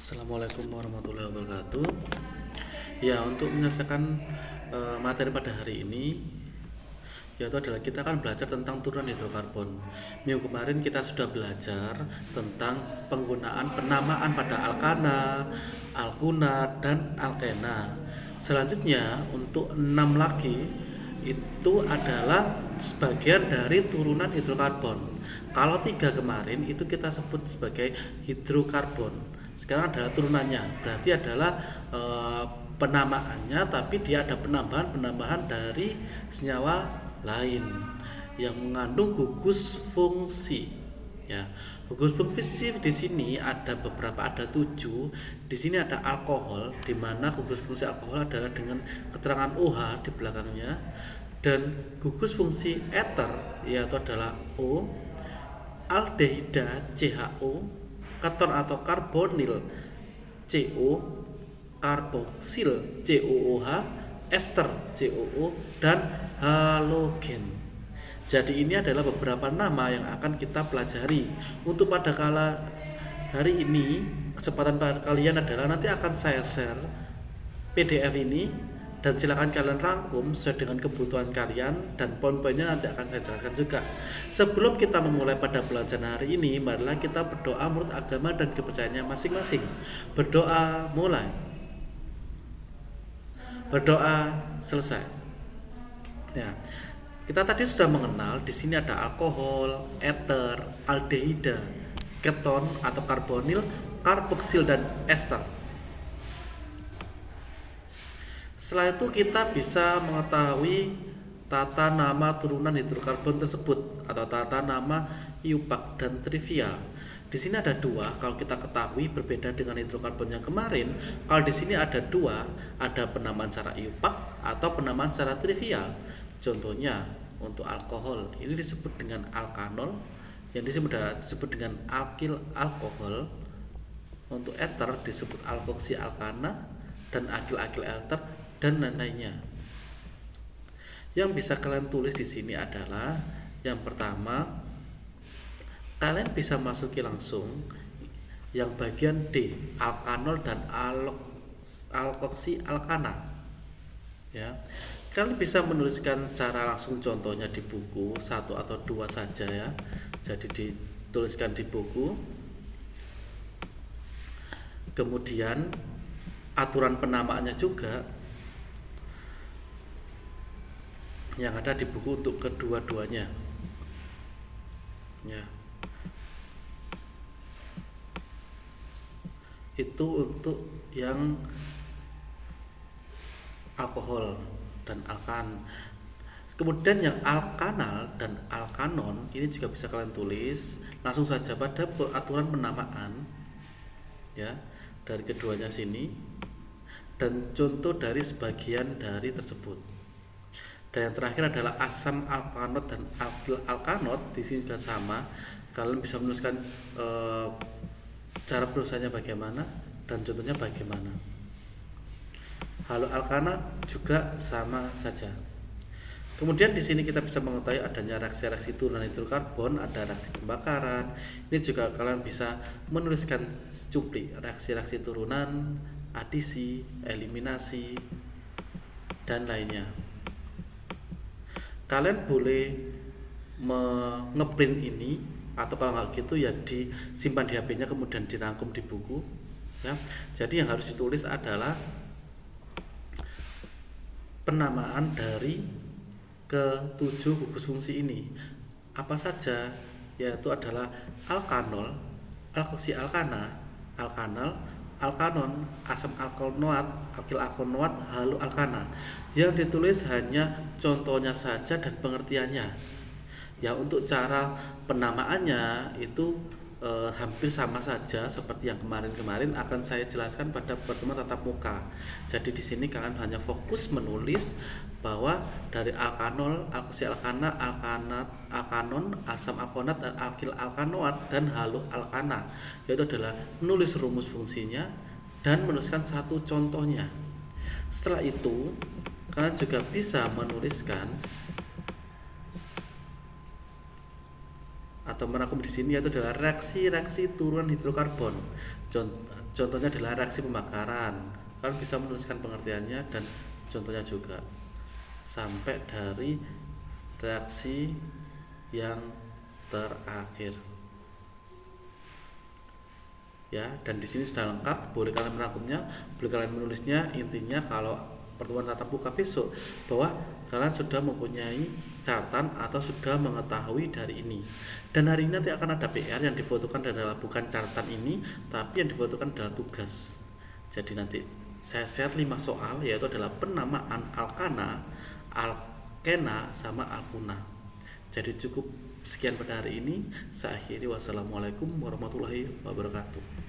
Assalamualaikum warahmatullahi wabarakatuh. Ya, untuk menyelesaikan materi pada hari ini, yaitu adalah kita akan belajar tentang turunan hidrokarbon. Minggu kemarin kita sudah belajar tentang penggunaan penamaan pada alkana, alkunat, dan alkena. Selanjutnya untuk 6 lagi itu adalah sebagian dari turunan hidrokarbon. Kalau 3 kemarin itu kita sebut sebagai hidrokarbon. Sekarang adalah turunannya, berarti adalah penamaannya, tapi dia ada penambahan dari senyawa lain yang mengandung gugus fungsi. Ya, gugus fungsi di sini ada beberapa, ada 7. Di sini ada alkohol, di mana gugus fungsi alkohol adalah dengan keterangan OH di belakangnya, dan gugus fungsi eter yaitu adalah O, aldehida CHO, keton atau karbonil CO, karboksil COOH, ester COO, dan halogen. Jadi ini adalah beberapa nama yang akan kita pelajari. Untuk pada kala hari ini, kesempatan pada kalian adalah nanti akan saya share PDF ini, dan silakan kalian rangkum sesuai dengan kebutuhan kalian, dan poin-poinnya nanti akan saya jelaskan juga. Sebelum kita memulai pada pelajaran hari ini, marilah kita berdoa menurut agama dan kepercayaannya masing-masing. Berdoa mulai. Berdoa selesai. Ya. Kita tadi sudah mengenal di sini ada alkohol, eter, aldehida, keton atau karbonil, karboksil, dan ester. Setelah itu kita bisa mengetahui tata nama turunan hidrokarbon tersebut atau tata nama IUPAC dan trivial. Di sini ada 2, kalau kita ketahui berbeda dengan hidrokarbon yang kemarin. Kalau di sini ada 2, ada penamaan secara IUPAC atau penamaan secara trivial. Contohnya untuk alkohol ini disebut dengan alkanol, yang disebut dengan alkil alkohol. Untuk eter disebut alkoksi alkana dan akil-akil eter dan lain-lainnya. Yang bisa kalian tulis di sini adalah yang pertama, kalian bisa masuki langsung yang bagian D, alkanol dan alkoksi alkana. Ya. Kalian bisa menuliskan secara langsung contohnya di buku, 1 atau 2 saja ya. Jadi dituliskan di buku. Kemudian aturan penamaannya juga yang ada di buku untuk kedua-duanya. Ya. Itu untuk yang alkohol dan alkan. Kemudian yang alkanal dan alkanon ini juga bisa kalian tulis langsung saja pada aturan penamaan ya, dari keduanya sini, dan contoh dari sebagian dari tersebut. Dan yang terakhir adalah asam alkanot dan alkil alkanot. Di sini juga sama, kalian bisa menuliskan cara penulisannya bagaimana dan contohnya bagaimana. Halo alkana juga sama saja. Kemudian di sini kita bisa mengetahui adanya reaksi-reaksi turunan hidrokarbon, ada reaksi pembakaran. Ini juga kalian bisa menuliskan cuplik reaksi-reaksi turunan, adisi, eliminasi, dan lainnya. Kalian boleh ngeprint ini, atau kalau nggak gitu ya disimpan di HP-nya kemudian dirangkum di buku ya. Jadi yang harus ditulis adalah penamaan dari ke-7 gugus fungsi ini apa saja, yaitu adalah alkanol, alkoksi alkana, alkanal, alkanon, asam alkonoat, akil alkonoat, halo alkana. Yang ditulis hanya contohnya saja dan pengertiannya. Ya, untuk cara penamaannya itu hampir sama saja seperti yang kemarin-kemarin akan saya jelaskan pada pertemuan tatap muka. Jadi di sini kalian hanya fokus menulis bahwa dari alkanol, alkoksi alkana, alkanat, alkanon, asam alkonat, dan akil alkanoat, dan halo alkana, yaitu adalah menulis rumus fungsinya dan menuliskan satu contohnya. Setelah itu kalian juga bisa menuliskan atau merangkum di sini yaitu adalah reaksi-reaksi turunan hidrokarbon. Contohnya adalah reaksi pembakaran. Kalian bisa menuliskan pengertiannya dan contohnya juga. Sampai dari reaksi yang terakhir. Ya, dan di sini sudah lengkap. Boleh kalian merangkumnya, boleh kalian menulisnya. Intinya kalau pertemuan tatap muka besok bahwa kalian sudah mempunyai catatan atau sudah mengetahui dari ini. Dan hari ini nanti akan ada PR yang difotokan adalah bukan catatan ini, tapi yang difotokan adalah tugas. Jadi nanti saya set 5 soal yaitu adalah penamaan alkana, alkena sama alkuna. Jadi cukup sekian pada hari ini. Saya akhiri. Wassalamualaikum warahmatullahi wabarakatuh.